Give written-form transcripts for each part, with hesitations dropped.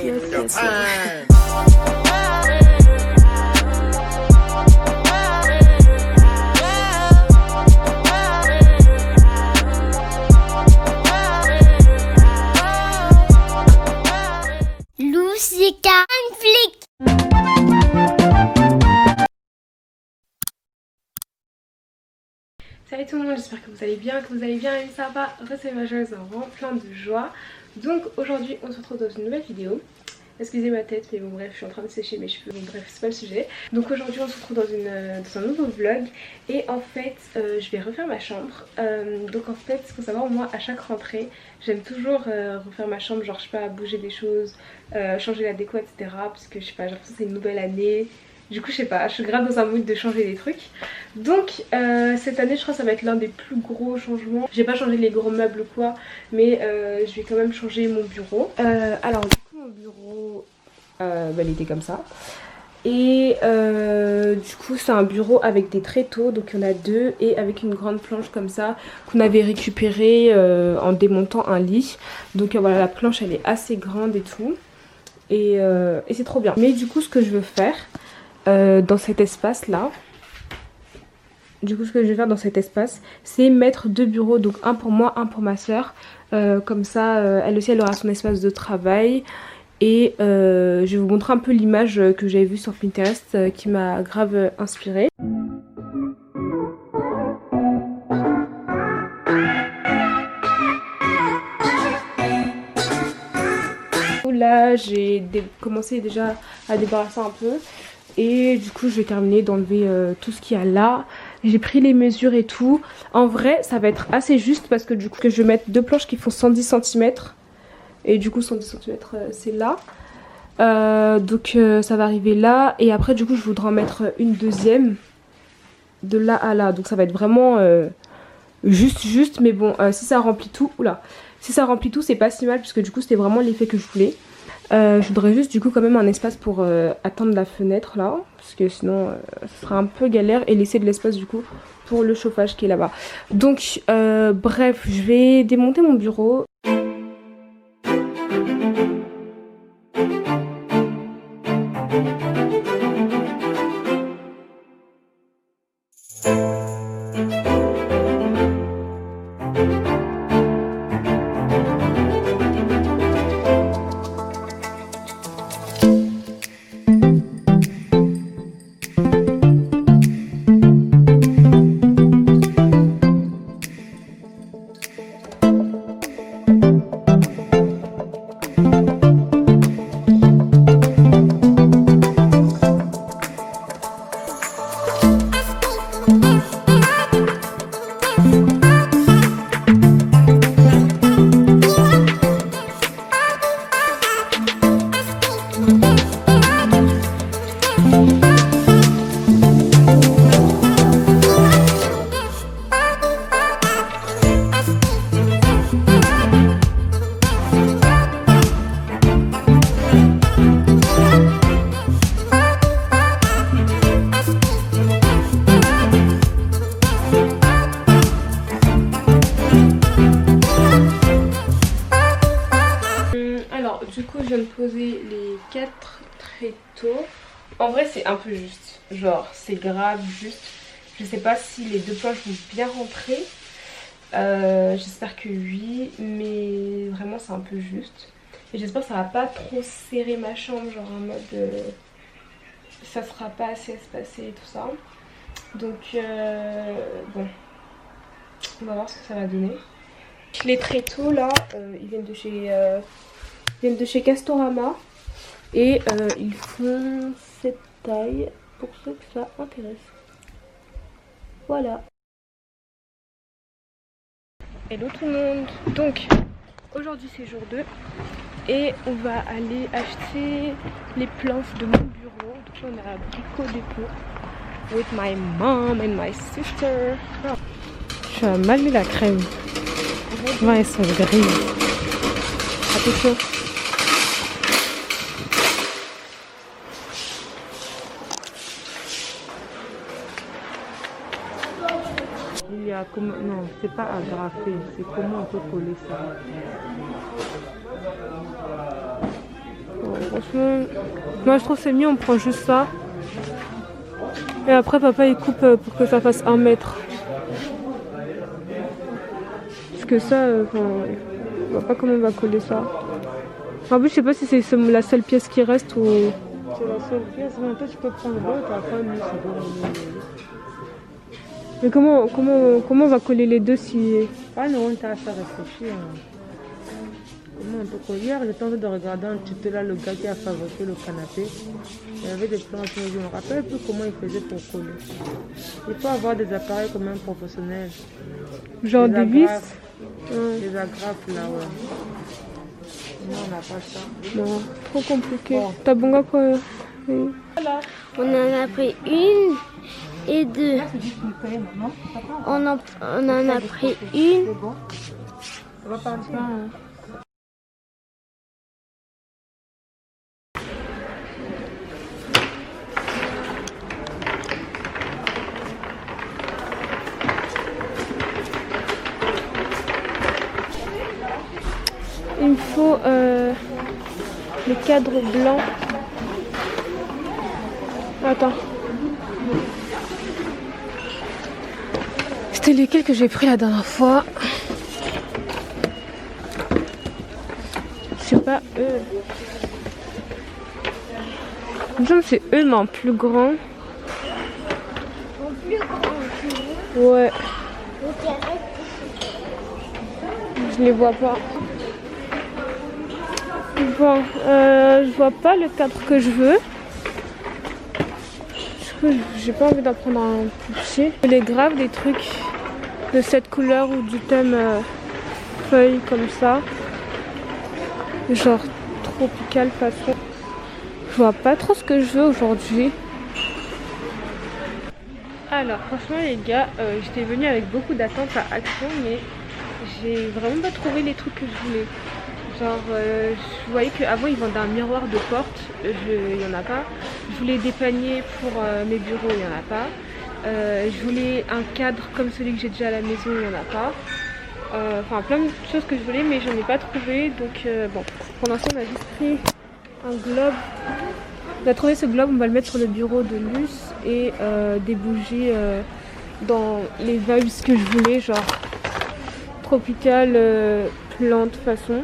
Lousica Flick. Salut tout le monde, j'espère que vous allez bien, et ça va, c'est ma joyeuse, vraiment plein de joie. Donc aujourd'hui on se retrouve dans une nouvelle vidéo. Excusez ma tête, mais bon bref, je suis en train de sécher mes cheveux, donc bref, c'est pas le sujet. Donc aujourd'hui on se retrouve dans un nouveau vlog. Et en fait, je vais refaire ma chambre. Donc en fait, ce qu'il faut savoir, moi à chaque rentrée, j'aime toujours refaire ma chambre. Genre je sais pas, bouger des choses, changer la déco, etc. Parce que je sais pas, j'ai l'impression que c'est une nouvelle année. Du coup je sais pas, je suis grave dans un mood de changer des trucs. Donc cette année je crois que ça va être l'un des plus gros changements. J'ai pas changé les gros meubles ou quoi, mais je vais quand même changer mon bureau. Alors du coup mon bureau il était comme ça. Et du coup c'est un bureau avec des tréteaux, donc il y en a deux, et avec une grande planche comme ça qu'on avait récupérée en démontant un lit. Donc voilà, la planche elle est assez grande et tout, et c'est trop bien. Mais du coup ce que je veux faire dans cet espace là, c'est mettre deux bureaux, donc un pour moi, un pour ma soeur. Comme ça elle aussi elle aura son espace de travail. Et je vais vous montrer un peu l'image que j'avais vue sur Pinterest qui m'a grave inspirée. Là j'ai commencé déjà à débarrasser un peu. Et du coup je vais terminer d'enlever tout ce qu'il y a là. J'ai pris les mesures et tout. En vrai ça va être assez juste parce que du coup je vais mettre deux planches qui font 110 cm. Et du coup 110 cm c'est là. Donc ça va arriver là. Et après du coup je voudrais en mettre une deuxième de là à là. Donc ça va être vraiment juste. Mais bon si ça remplit tout, si ça remplit tout c'est pas si mal, puisque du coup c'était vraiment l'effet que je voulais. Je voudrais juste du coup quand même un espace pour attendre la fenêtre là, parce que sinon ce sera un peu galère, et laisser de l'espace du coup pour le chauffage qui est là-bas. Donc bref, je vais démonter mon bureau. Du coup je viens de poser les 4 tréteaux. En vrai c'est un peu juste, genre c'est grave juste. Je sais pas si les deux planches vont bien rentrer, j'espère que oui, mais vraiment c'est un peu juste. Et j'espère que ça va pas trop serrer ma chambre, genre en mode ça sera pas assez espacé et tout ça. Donc bon, on va voir ce que ça va donner. Les tréteaux là, ils viennent de chez Castorama, et ils font cette taille pour ceux que ça intéresse. Voilà. Hello tout le monde. Donc aujourd'hui c'est jour 2 et on va aller acheter les planches de mon bureau. Donc là on est à Brico Dépôt with my mom and my sister. Je vais mal mis la crème. Ouais, elles sont grises. Attention. Il y a comment... Non, c'est pas agrafé, c'est comment on peut coller ça. Oh. Franchement, moi je trouve que c'est mieux, on prend juste ça. Et après papa il coupe pour que ça fasse 1 mètre. Parce que ça, on voit pas comment on va coller ça. En plus je sais pas si c'est la seule pièce qui reste ou... C'est la seule pièce, mais toi tu peux prendre l'autre, après nous c'est bon. Mais comment on va coller les deux si... Ah non, on t'a fait réfléchir. Comment on peut coller? Hier, j'étais en train de regarder un tuto là, le gars qui a fabriqué le canapé. Il y avait des plans, je me rappelle plus comment il faisait pour coller. Il faut avoir des appareils comme un professionnel. Genre des vis? Des agrafes là, ouais. Non, on n'a pas ça. Non, trop compliqué. Bon. T'as bon gars quoi? Oui. Voilà. On en a pris 1 et 2. On en a pris 1. On va partir. Il me faut les cadres blancs. Attends. C'était lesquels que j'ai pris la dernière fois? Je sais pas, eux. Il me semble que c'est eux, mais en plus grand. En plus grand. Ouais. Je les vois pas. Bon, je vois pas le cadre que je veux. J'ai pas envie d'en prendre un plus petit. Je les grave des trucs de cette couleur ou du thème feuille comme ça. Genre tropical façon. Je vois pas trop ce que je veux aujourd'hui. Alors franchement les gars, j'étais venue avec beaucoup d'attentes à Action, mais j'ai vraiment pas trouvé les trucs que je voulais. Genre, je voyais qu'avant ils vendaient un miroir de porte, il n'y en a pas. Je voulais des paniers pour mes bureaux, il n'y en a pas. Je voulais un cadre comme celui que j'ai déjà à la maison, il n'y en a pas. Enfin, plein de choses que je voulais, mais j'en ai pas trouvé. Donc, bon, pour l'instant, on a juste pris un globe. On a trouvé ce globe, on va le mettre sur le bureau de Luce et des bougies dans les vibes que je voulais, genre tropical, plante façon.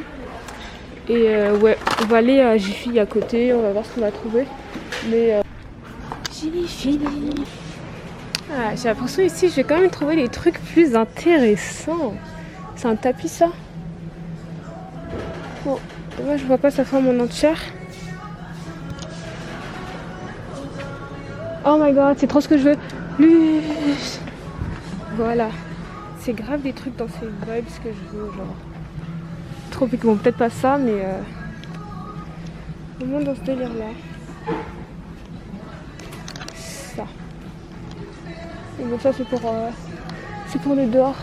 Et ouais, on va aller à Jiffy à côté, on va voir ce qu'on va trouver. Mais Jiffy. Ah, j'ai l'impression ici, je vais quand même trouver des trucs plus intéressants. C'est un tapis ça? Bon, moi je vois pas sa forme en entière. Oh my god, c'est trop ce que je veux. Luce. Voilà. C'est grave des trucs dans ces vibes que je veux, genre. Tropique, bon peut-être pas ça, mais au moins dans ce délire là. Ça. Et bon ça c'est pour le dehors.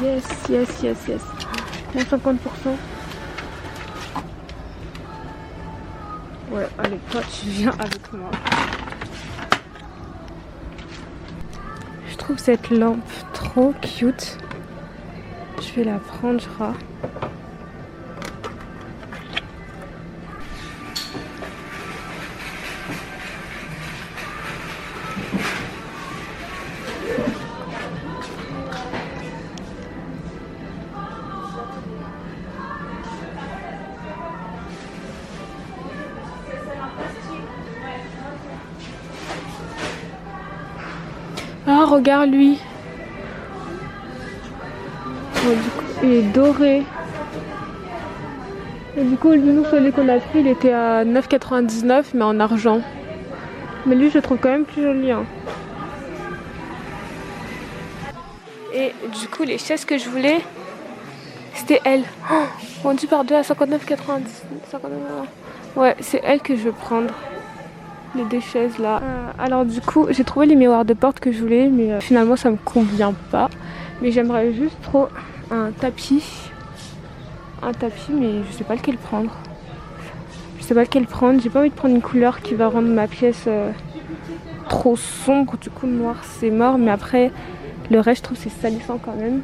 Yes, yes, yes, yes. Moins 50%. Ouais, allez, toi tu viens avec moi. Je trouve cette lampe trop cute. Je vais la prendre, je crois. Ah, regarde lui. Bon, du coup, il est doré. Et du coup, nous, celui qu'on a pris, il était à 9,99 mais en argent. Mais lui, je le trouve quand même plus joli. Hein. Et du coup, les chaises que je voulais, c'était elle. Oh, vendu par deux à 59,90. Ouais, c'est elle que je veux prendre. Les deux chaises là. Alors du coup j'ai trouvé les miroirs de porte que je voulais, mais finalement ça me convient pas. Mais j'aimerais juste trop un tapis. Un tapis, mais je sais pas lequel prendre. J'ai pas envie de prendre une couleur qui va rendre ma pièce trop sombre. Du coup le noir c'est mort, mais après le reste je trouve c'est salissant quand même.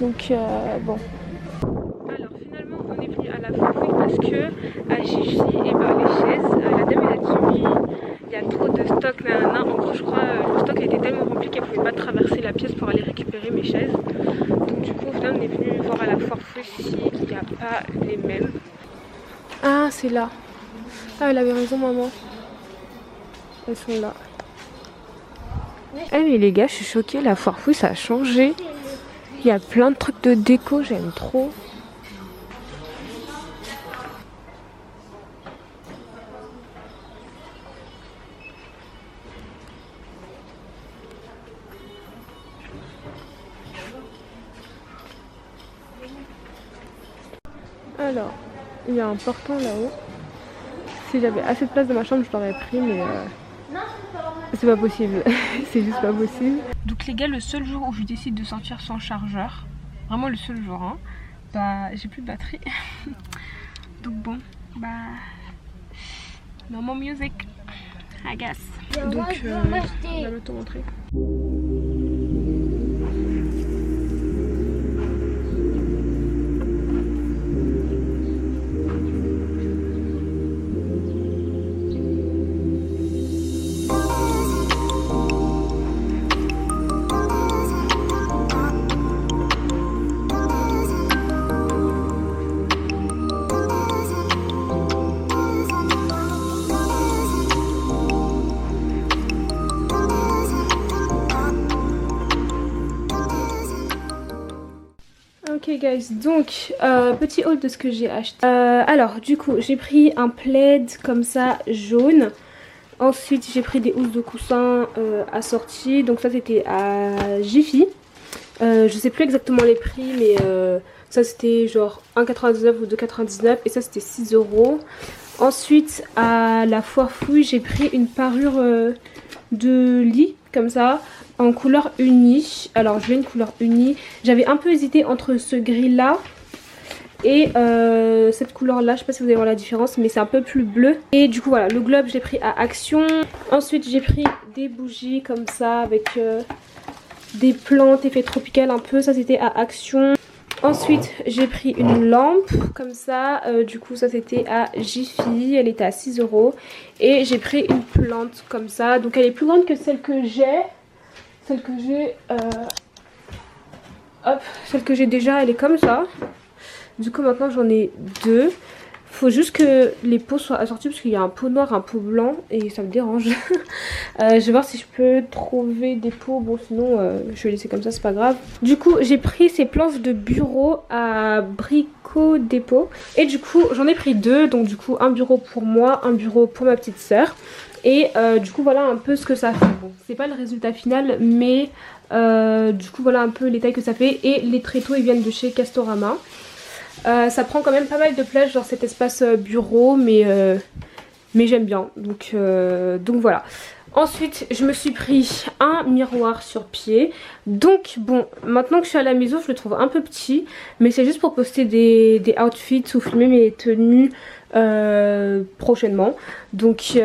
Donc bon. Alors finalement on est venu à la Foire parce que à Jiffy, et ben, les chaises, la dame elle a dit oui, il y a trop de stock, nanana. En gros je crois le stock a été tellement rempli qu'elle pouvait pas traverser la pièce pour aller récupérer mes chaises. Donc du coup au final on est venu voir à la Foire Fouille s'il n'y a pas les mêmes. Ah c'est là. Ah elle avait raison maman. Elles sont là. Eh mais les gars je suis choquée, la Foire Fouille ça a changé. Il y a plein de trucs de déco, j'aime trop. Alors, il y a un portant là-haut. Si j'avais assez de place dans ma chambre, je l'aurais pris, mais c'est pas possible. C'est juste pas possible. Donc les gars, le seul jour où je décide de sortir sans chargeur, vraiment le seul jour, hein, bah j'ai plus de batterie. Donc bon, bah no more music, I guess. Donc je vais te montrer. Ok guys, donc petit haul de ce que j'ai acheté. Alors du coup j'ai pris un plaid comme ça jaune. Ensuite j'ai pris des housses de coussin assorties. Donc ça c'était à Jiffy. Je sais plus exactement les prix mais ça c'était genre 1,99 ou 2,99 et ça c'était 6 €. Ensuite à la Foire Fouille j'ai pris une parure de lit comme ça en couleur unie. Alors je veux une couleur unie. J'avais un peu hésité entre ce gris là et cette couleur là. Je sais pas si vous allez voir la différence mais c'est un peu plus bleu. Et du coup voilà, le globe j'ai pris à Action. Ensuite j'ai pris des bougies comme ça avec des plantes effet tropical un peu. Ça c'était à Action. Ensuite j'ai pris une lampe comme ça, du coup ça c'était à Jiffy, elle était à 6 €. Et j'ai pris une plante comme ça, donc elle est plus grande que celle que j'ai. Celle que j'ai déjà, elle est comme ça. Du coup maintenant j'en ai deux. Faut juste que les pots soient assortis parce qu'il y a un pot noir, un pot blanc et ça me dérange. Je vais voir si je peux trouver des pots. Bon sinon je vais laisser comme ça, c'est pas grave. Du coup j'ai pris ces planches de bureau à Brico Dépôt. Et du coup j'en ai pris deux. Donc du coup un bureau pour moi, un bureau pour ma petite soeur. Et du coup voilà un peu ce que ça fait. Bon c'est pas le résultat final mais du coup voilà un peu les tailles que ça fait. Et les tréteaux ils viennent de chez Castorama. Ça prend quand même pas mal de place, genre cet espace bureau, mais j'aime bien. Donc voilà. Ensuite, je me suis pris un miroir sur pied. Donc bon, maintenant que je suis à la maison, je le trouve un peu petit. Mais c'est juste pour poster des outfits ou filmer mes tenues prochainement. Donc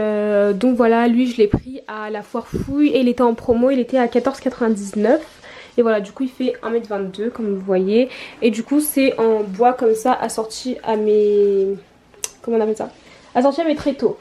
voilà, lui je l'ai pris à la Foire Fouille et il était en promo, il était à 14,99 €. Et voilà, du coup il fait 1,22 m comme vous voyez. Et du coup c'est en bois comme ça, assorti à mes... comment on appelle ça? Assorti à mes tréteaux.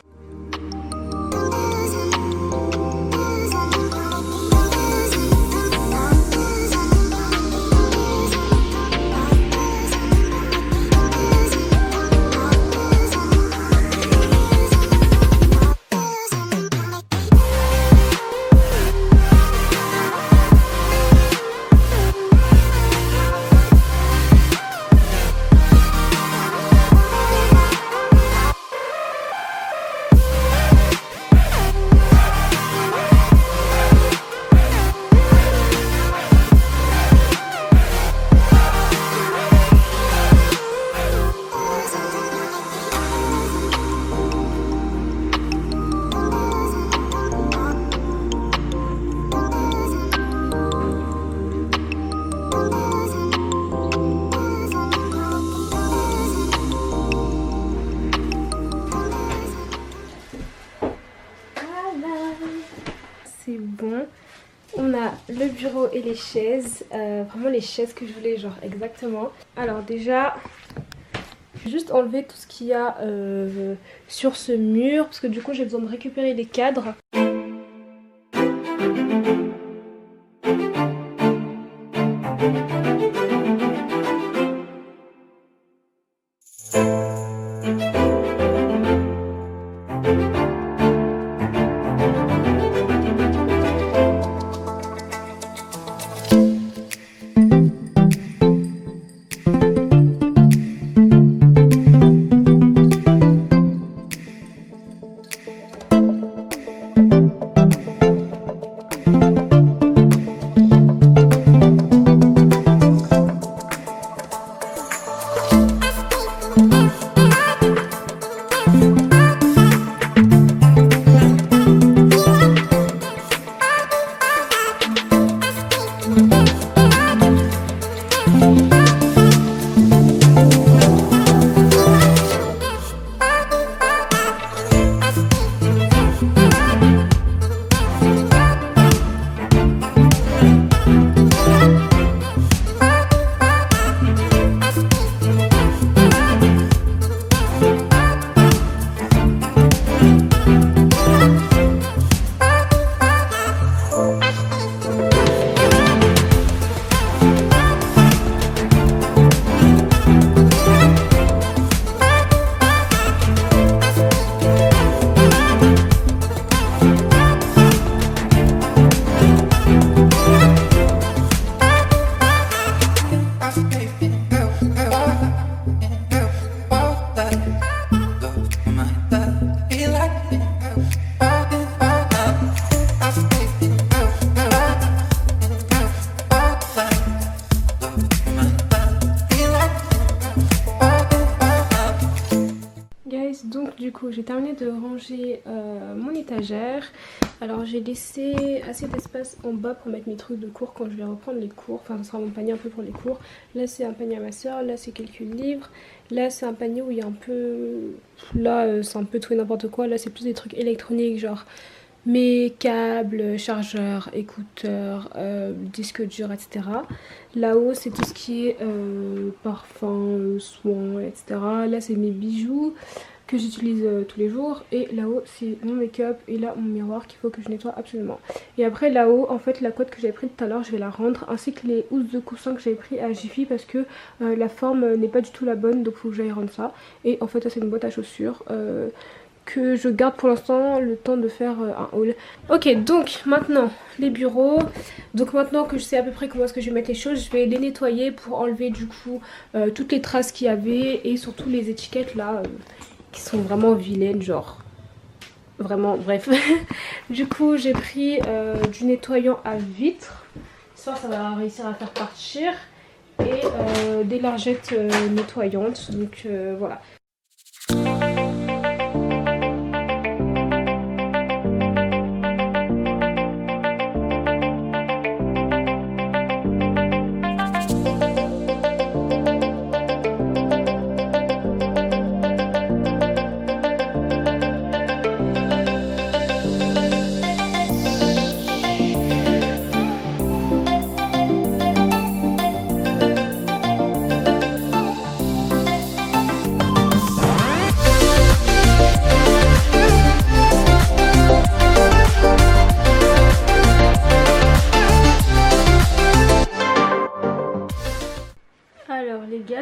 On a le bureau et les chaises, vraiment les chaises que je voulais, genre exactement. Alors déjà, je vais juste enlever tout ce qu'il y a sur ce mur parce que du coup j'ai besoin de récupérer les cadres. Donc du coup j'ai terminé de ranger mon étagère. Alors j'ai laissé assez d'espace en bas pour mettre mes trucs de cours quand je vais reprendre les cours. Enfin ce sera mon panier un peu pour les cours. Là c'est un panier à ma soeur, là c'est quelques livres. Là c'est un panier où il y a un peu... Là c'est un peu tout et n'importe quoi. Là c'est plus des trucs électroniques genre mes câbles, chargeurs, écouteurs, disques durs, etc. Là-haut c'est tout ce qui est parfum, soins, etc. Là c'est mes bijoux que j'utilise tous les jours, et là-haut c'est mon make-up et là mon miroir qu'il faut que je nettoie absolument. Et après là-haut en fait la couette que j'avais prise tout à l'heure je vais la rendre, ainsi que les housses de coussin que j'avais pris à Jiffy parce que la forme n'est pas du tout la bonne, donc il faut que j'aille rendre ça. Et en fait ça c'est une boîte à chaussures que je garde pour l'instant le temps de faire un haul. Ok, donc maintenant les bureaux. Donc maintenant que je sais à peu près comment est-ce que je vais mettre les choses, je vais les nettoyer pour enlever du coup toutes les traces qu'il y avait et surtout les étiquettes là qui sont vraiment vilaines, genre vraiment bref. Du coup j'ai pris du nettoyant à vitre, ça va réussir à faire partir, et des lingettes nettoyantes, donc voilà.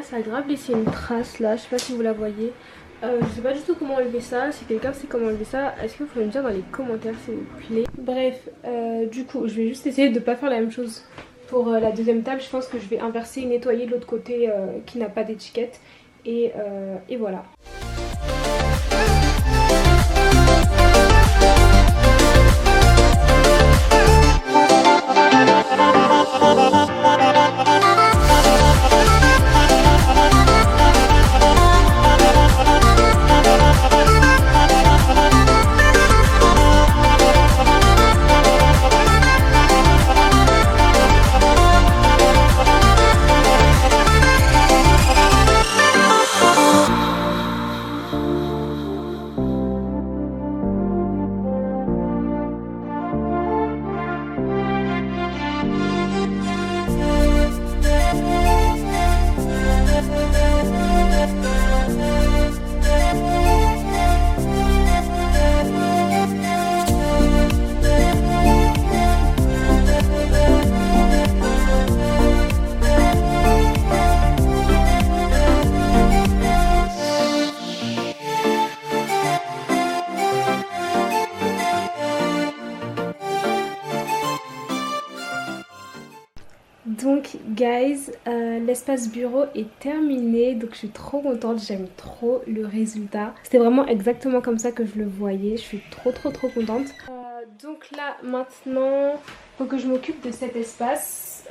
Ça a grave laissé une trace là, je sais pas si vous la voyez. Je sais pas du tout comment enlever ça. Si quelqu'un sait comment enlever ça, est-ce que vous pouvez me dire dans les commentaires s'il vous plaît. Bref, du coup je vais juste essayer de pas faire la même chose pour la deuxième table. Je pense que je vais inverser et nettoyer de l'autre côté qui n'a pas d'étiquette, et voilà. guys, l'espace bureau est terminé, donc je suis trop contente, j'aime trop le résultat. C'était vraiment exactement comme ça que je le voyais, je suis trop contente. Donc là maintenant, faut que je m'occupe de cet espace,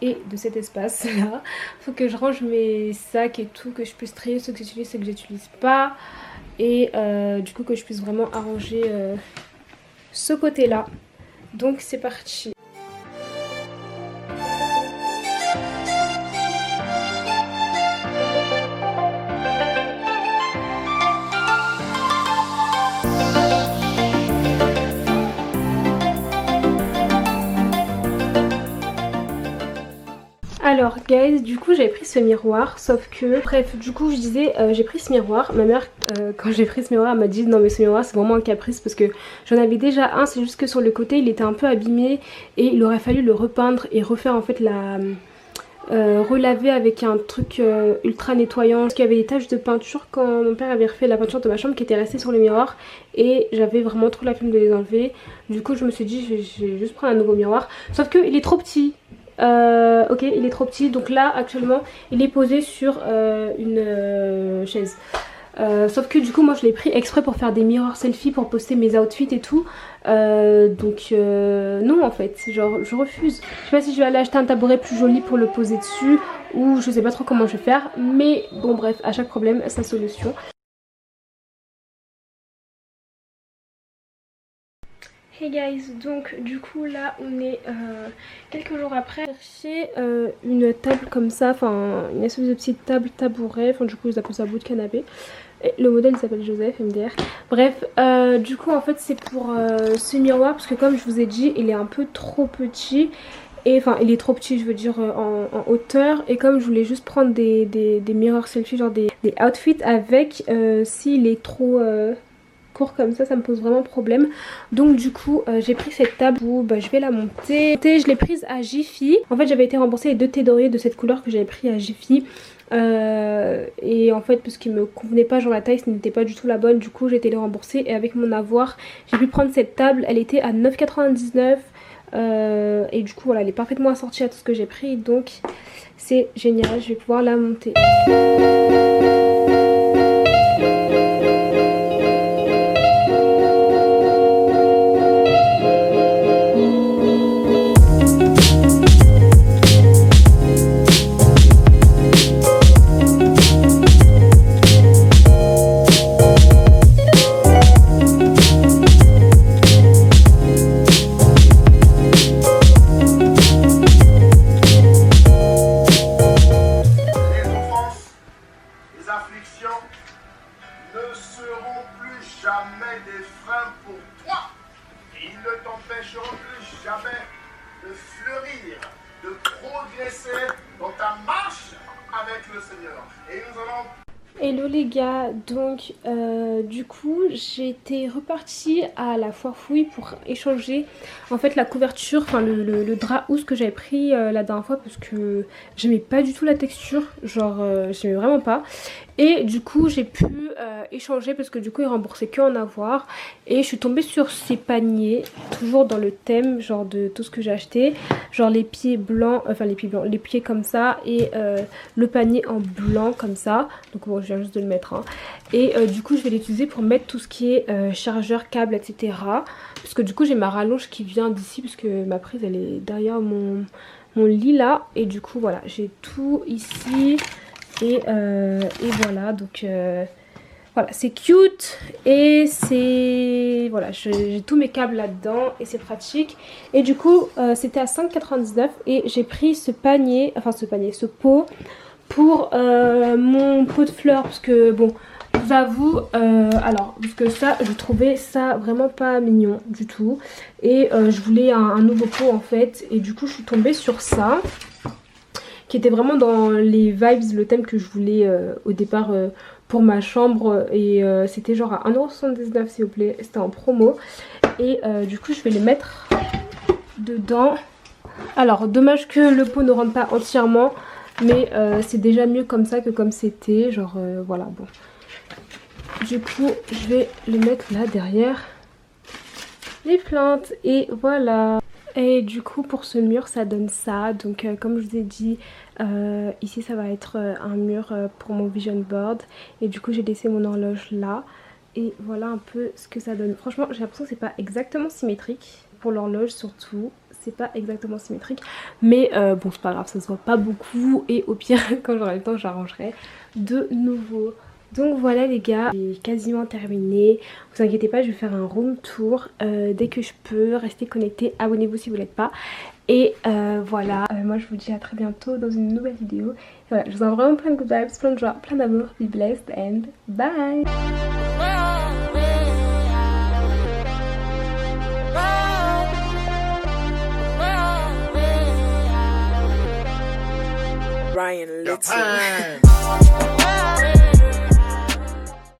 et de cet espace là. Faut que je range mes sacs et tout, que je puisse trier ceux que j'utilise, ceux que j'utilise pas. Et du coup que je puisse vraiment arranger ce côté là. Donc c'est parti. Alors guys, du coup j'avais pris ce miroir, sauf que, bref, du coup je disais, j'ai pris ce miroir. Ma mère, quand j'ai pris ce miroir, elle m'a dit non mais ce miroir c'est vraiment un caprice parce que j'en avais déjà un, c'est juste que sur le côté il était un peu abîmé et il aurait fallu le repeindre et refaire en fait la... relaver avec un truc ultra nettoyant, parce qu'il y avait des taches de peinture quand mon père avait refait la peinture de ma chambre qui était restée sur le miroir et j'avais vraiment trop la flemme de les enlever. Du coup je me suis dit je vais juste prendre un nouveau miroir, sauf qu'il est trop petit. Ok, il est trop petit, donc là actuellement il est posé sur une chaise. Sauf que du coup moi je l'ai pris exprès pour faire des mirrors selfie, pour poster mes outfits et tout. Donc non en fait, genre je refuse. Je sais pas si je vais aller acheter un tabouret plus joli pour le poser dessus, ou je sais pas trop comment je vais faire. Mais bon bref, à chaque problème sa solution. Hey guys, donc du coup là on est quelques jours après. J'ai cherché une table comme ça, enfin une espèce de petite table tabouret, enfin du coup ils appellent ça bout de canapé. Et le modèle il s'appelle Joseph MDR. Bref, du coup en fait c'est pour ce miroir parce que comme je vous ai dit il est un peu trop petit. Et enfin il est trop petit, je veux dire en hauteur. Et comme je voulais juste prendre des mirrors selfie, genre des outfits avec, s'il est trop... comme ça me pose vraiment problème. Donc du coup j'ai pris cette table où je vais la monter. Je l'ai prise à Jiffy. En fait j'avais été remboursée les 2 thés d'oreiller de cette couleur que j'avais pris à Jiffy. Et en fait parce qu'il me convenait pas, genre la taille ce n'était pas du tout la bonne. Du coup j'ai été les rembourser et avec mon avoir j'ai pu prendre cette table. Elle était à 9,99 €. Et du coup voilà, elle est parfaitement assortie à tout ce que j'ai pris. Donc c'est génial, je vais pouvoir la monter. Hello les gars, donc du coup j'étais repartie à la foire fouille pour échanger en fait la couverture, enfin le drap housse que j'avais pris la dernière fois parce que j'aimais pas du tout la texture, genre j'aimais vraiment pas. Et du coup j'ai pu échanger parce que du coup ils remboursaient que en avoir. Et je suis tombée sur ces paniers, toujours dans le thème genre de tout ce que j'ai acheté. Genre les pieds blancs, enfin les pieds blancs, les pieds comme ça. Et le panier en blanc comme ça. Donc bon je viens juste de le mettre hein. Et du coup je vais l'utiliser pour mettre tout ce qui est chargeur, câble, etc. Parce que du coup j'ai ma rallonge qui vient d'ici, parce que ma prise elle est derrière mon lit là. Et du coup voilà, j'ai tout ici. Et voilà, donc voilà, c'est cute et c'est... Voilà, j'ai tous mes câbles là-dedans et c'est pratique. Et du coup, c'était à 5,99 € et j'ai pris ce panier, enfin ce pot pour mon pot de fleurs. Parce que bon, je vous avoue, alors, parce que ça, je trouvais ça vraiment pas mignon du tout. Et je voulais un nouveau pot en fait. Et du coup, je suis tombée sur ça, qui était vraiment dans les vibes, le thème que je voulais au départ pour ma chambre. Et c'était genre à 1,79 € s'il vous plaît, c'était en promo. Et du coup je vais les mettre dedans. Alors dommage que le pot ne rentre pas entièrement, mais c'est déjà mieux comme ça que comme c'était. Genre voilà, bon. Du coup je vais les mettre là derrière les plantes et voilà. Et du coup pour ce mur ça donne ça, donc comme je vous ai dit ici ça va être un mur pour mon vision board et du coup j'ai laissé mon horloge là et voilà un peu ce que ça donne. Franchement j'ai l'impression que c'est pas exactement symétrique, pour l'horloge surtout c'est pas exactement symétrique, mais bon c'est pas grave, ça se voit pas beaucoup et au pire quand j'aurai le temps j'arrangerai de nouveau. Donc voilà les gars, j'ai quasiment terminé, vous inquiétez pas je vais faire un room tour dès que je peux, restez connectés, abonnez-vous si vous l'êtes pas. Et voilà, moi je vous dis à très bientôt dans une nouvelle vidéo. Et voilà, je vous envoie vraiment plein de good vibes, plein de joie, plein d'amour, be blessed and bye. Ryan Little.